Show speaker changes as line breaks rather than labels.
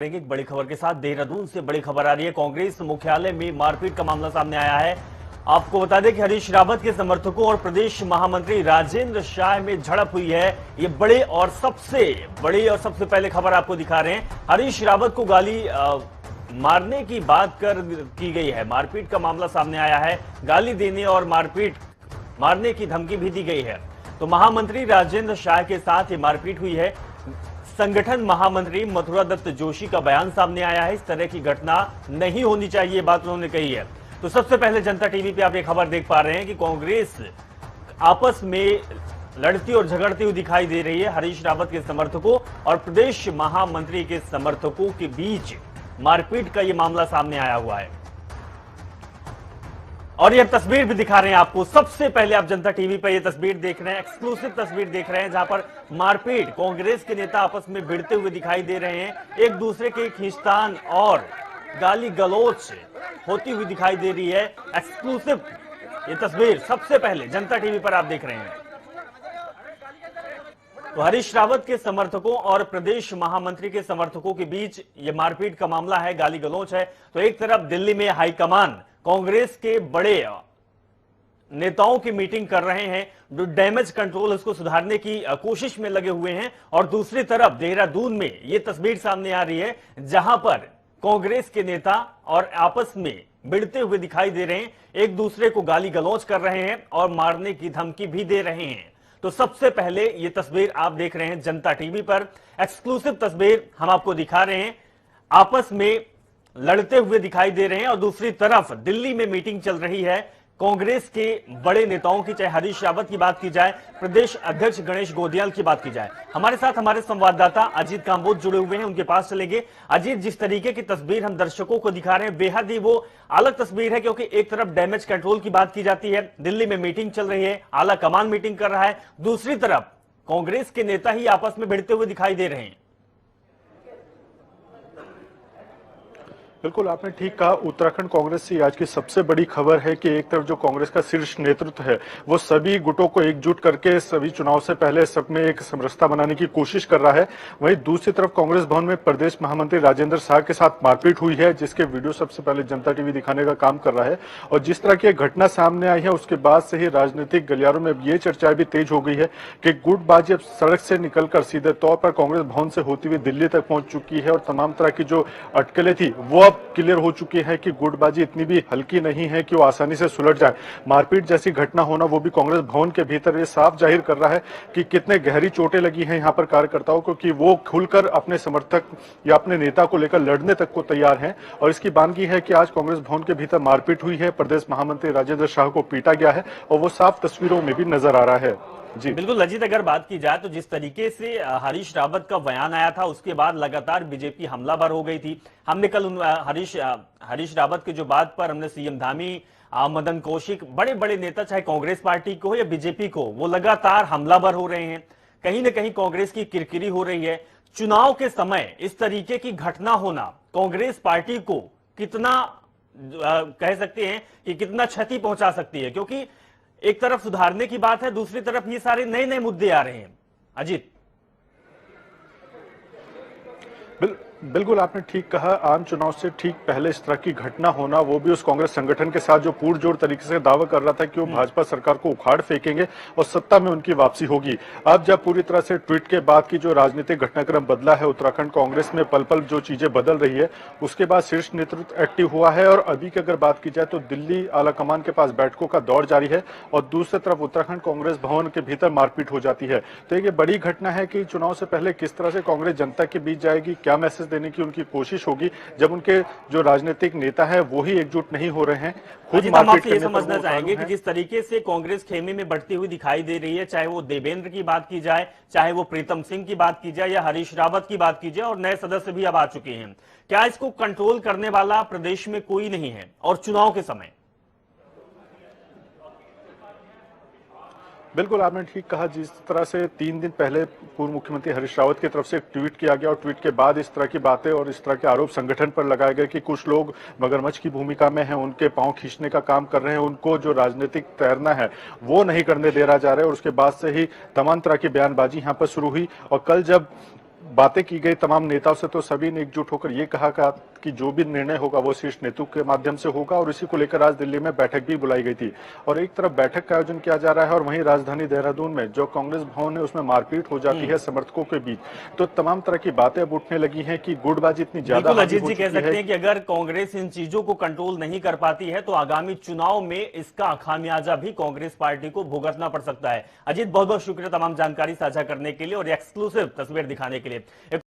एक बड़ी खबर के साथ देहरादून से बड़ी खबर आ रही है। कांग्रेस मुख्यालय में मारपीट का मामला सामने आया है। आपको बता दें कि हरीश रावत के समर्थकों और प्रदेश महामंत्री राजेंद्र शाह में झड़प हुई है। ये बड़ी और सबसे पहले खबर आपको दिखा रहे हैं। हरीश रावत को गाली मारने की बात की गई है। मारपीट का मामला सामने आया है। गाली देने और मारने की धमकी भी दी गई है। तो महामंत्री राजेंद्र शाह के साथ ये मारपीट हुई है। संगठन महामंत्री मथुरा दत्त जोशी का बयान सामने आया है। इस तरह की घटना नहीं होनी चाहिए, बात उन्होंने कही है। तो सबसे पहले जनता टीवी पे आप ये खबर देख पा रहे हैं कि कांग्रेस आपस में लड़ती और झगड़ती हुई दिखाई दे रही है। हरीश रावत के समर्थकों और प्रदेश महामंत्री के समर्थकों के बीच मारपीट का ये मामला सामने आया हुआ है और यह तस्वीर भी दिखा रहे हैं आपको। सबसे पहले आप जनता टीवी पर यह तस्वीर देख रहे हैं, एक्सक्लूसिव तस्वीर देख रहे हैं, जहां पर मारपीट, कांग्रेस के नेता आपस में भिड़ते हुए दिखाई दे रहे हैं। एक दूसरे के खींचतान और गाली गलौच होती हुई दिखाई दे रही है। एक्सक्लूसिव ये तस्वीर सबसे पहले जनता टीवी पर आप देख रहे हैं। तो हरीश रावत के समर्थकों और प्रदेश महामंत्री के समर्थकों के बीच यह मारपीट का मामला है, गाली गलौच है। तो एक तरफ दिल्ली में हाईकमान कांग्रेस के बड़े नेताओं की मीटिंग कर रहे हैं, जो डैमेज कंट्रोल उसको सुधारने की कोशिश में लगे हुए हैं, और दूसरी तरफ देहरादून में यह तस्वीर सामने आ रही है, जहां पर कांग्रेस के नेता और आपस में भिड़ते हुए दिखाई दे रहे हैं, एक दूसरे को गाली गलौच कर रहे हैं और मारने की धमकी भी दे रहे हैं। तो सबसे पहले यह तस्वीर आप देख रहे हैं जनता टीवी पर, एक्सक्लूसिव तस्वीर हम आपको दिखा रहे हैं। आपस में लड़ते हुए दिखाई दे रहे हैं और दूसरी तरफ दिल्ली में मीटिंग चल रही है कांग्रेस के बड़े नेताओं की, चाहे हरीश रावत की बात की जाए, प्रदेश अध्यक्ष गणेश गोदियाल की बात की जाए। हमारे साथ हमारे संवाददाता अजीत कांबोज जुड़े हुए हैं, उनके पास चलेंगे। अजीत, जिस तरीके की तस्वीर हम दर्शकों को दिखा रहे हैं, बेहद ही वो अलग तस्वीर है, क्योंकि एक तरफ डैमेज कंट्रोल की बात की जाती है, दिल्ली में मीटिंग चल रही है, आला कमान मीटिंग कर रहा है, दूसरी तरफ कांग्रेस के नेता ही आपस में भिड़ते हुए दिखाई दे रहे हैं।
बिल्कुल, आपने ठीक कहा। उत्तराखंड कांग्रेस से आज की सबसे बड़ी खबर है कि एक तरफ जो कांग्रेस का शीर्ष नेतृत्व है वो सभी गुटों को एकजुट करके सभी चुनाव से पहले सब में एक समरसता बनाने की कोशिश कर रहा है। वहीं दूसरी तरफ कांग्रेस भवन में प्रदेश महामंत्री राजेंद्र शाह के साथ मारपीट हुई है, जिसके वीडियो सबसे पहले जनता टीवी दिखाने का काम कर रहा है। और जिस तरह की घटना सामने आई है उसके बाद से ही राजनीतिक गलियारों में ये चर्चा भी तेज हो गई है कि गुटबाजी अब सड़क से निकलकर सीधे तौर पर कांग्रेस भवन से होती हुई दिल्ली तक पहुंच चुकी है और तमाम तरह की जो अटकलें थी वो क्लियर हो चुकी है कि गुटबाजी इतनी भी हल्की नहीं है कि वो आसानी से सुलझ जाए। मारपीट जैसी घटना होना वो भी कांग्रेस भवन के भीतर, ये साफ जाहिर कर रहा है कि कितने गहरी चोटें लगी हैं यहाँ पर कार्यकर्ताओं को, कि वो खुलकर अपने समर्थक या अपने नेता को लेकर लड़ने तक को तैयार हैं। और इसकी बानगी है कि आज कांग्रेस भवन के भीतर मारपीट हुई है, प्रदेश महामंत्री राजेंद्र शाह को पीटा गया है और वो साफ तस्वीरों में भी नजर आ रहा है।
जी बिल्कुल अजीत, अगर बात की जाए तो जिस तरीके से हरीश रावत का बयान आया था, उसके बाद लगातार बीजेपी हमलावर हो गई थी। हमने कल हरीश रावत के जो बात पर हमने सीएम धामी, मदन कौशिक, बड़े बड़े नेता, चाहे कांग्रेस पार्टी को या बीजेपी को, वो लगातार हमलावर हो रहे हैं। कहीं ना कहीं कांग्रेस की किरकिरी हो रही है। चुनाव के समय इस तरीके की घटना होना कांग्रेस पार्टी को कितना कह सकते हैं कि कितना क्षति पहुंचा सकती है, क्योंकि एक तरफ सुधारने की बात है, दूसरी तरफ ये सारे नए नए मुद्दे आ रहे हैं। अजीत,
बिल्कुल आपने ठीक कहा। आम चुनाव से ठीक पहले इस तरह की घटना होना, वो भी उस कांग्रेस संगठन के साथ जो पुरजोर तरीके से दावा कर रहा था कि वो भाजपा सरकार को उखाड़ फेंकेंगे और सत्ता में उनकी वापसी होगी। अब जब पूरी तरह से ट्वीट के बाद की जो राजनीतिक घटनाक्रम बदला है उत्तराखंड कांग्रेस में, पल पल जो चीजें बदल रही है, उसके बाद शीर्ष नेतृत्व एक्टिव हुआ है। और अभी की अगर बात की जाए तो दिल्ली आलाकमान के पास बैठकों का दौर जारी है और दूसरी तरफ उत्तराखंड कांग्रेस भवन के भीतर मारपीट हो जाती है। तो ये बड़ी घटना है कि चुनाव से पहले किस तरह से कांग्रेस जनता के बीच जाएगी, क्या मैसेज देने की उनकी कोशिश होगी, जब उनके जो राजनीतिक नेता है वो ही एकजुट नहीं हो रहे हैं।
खुद हम आपसे ये समझना चाहेंगे कि जिस तरीके से कांग्रेस खेमे में बढ़ती हुई दिखाई दे रही है, चाहे वो देवेंद्र की बात की जाए, चाहे वो प्रीतम सिंह की बात की जाए या हरीश रावत की बात की जाए, और नए सदस्य भी अब आ चुके हैं, क्या इसको कंट्रोल करने वाला प्रदेश में कोई नहीं है? और चुनाव के समय
बिल्कुल आपने ठीक कहा। जिस तरह से 3 दिन पहले पूर्व मुख्यमंत्री हरीश रावत की तरफ से एक ट्वीट किया गया और ट्वीट के बाद इस तरह की बातें और इस तरह के आरोप संगठन पर लगाए गए कि कुछ लोग मगरमच्छ की भूमिका में हैं, उनके पांव खींचने का काम कर रहे हैं, उनको जो राजनीतिक तैरना है वो नहीं करने दे रहा जा रहा है। और उसके बाद से ही तमाम तरह की बयानबाजी यहाँ पर शुरू हुई। और कल जब बातें की गई तमाम नेताओं से, तो सभी ने एकजुट होकर ये कहा कि जो भी निर्णय होगा वो शीर्ष नेतृत्व के माध्यम से होगा, और इसी को लेकर आज दिल्ली में बैठक भी बुलाई गई थी। और एक तरफ बैठक का आयोजन किया जा रहा है और वहीं राजधानी देहरादून में जो कांग्रेस भवन है उसमें मारपीट हो जाती है समर्थकों के बीच। तो तमाम तरह की बातें अब उठने लगी हैं कि गुटबाजी इतनी ज्यादा
बिल्कुल
हावी
अजीत
हो
जी कह
चुकी
सकते
है।
हैं कि अगर कांग्रेस इन चीजों को कंट्रोल नहीं कर पाती है तो आगामी चुनाव में इसका खामियाजा भी कांग्रेस पार्टी को भुगतना पड़ सकता है। अजीत, बहुत बहुत शुक्रिया तमाम जानकारी साझा करने के लिए और एक्सक्लूसिव तस्वीर दिखाने के लिए।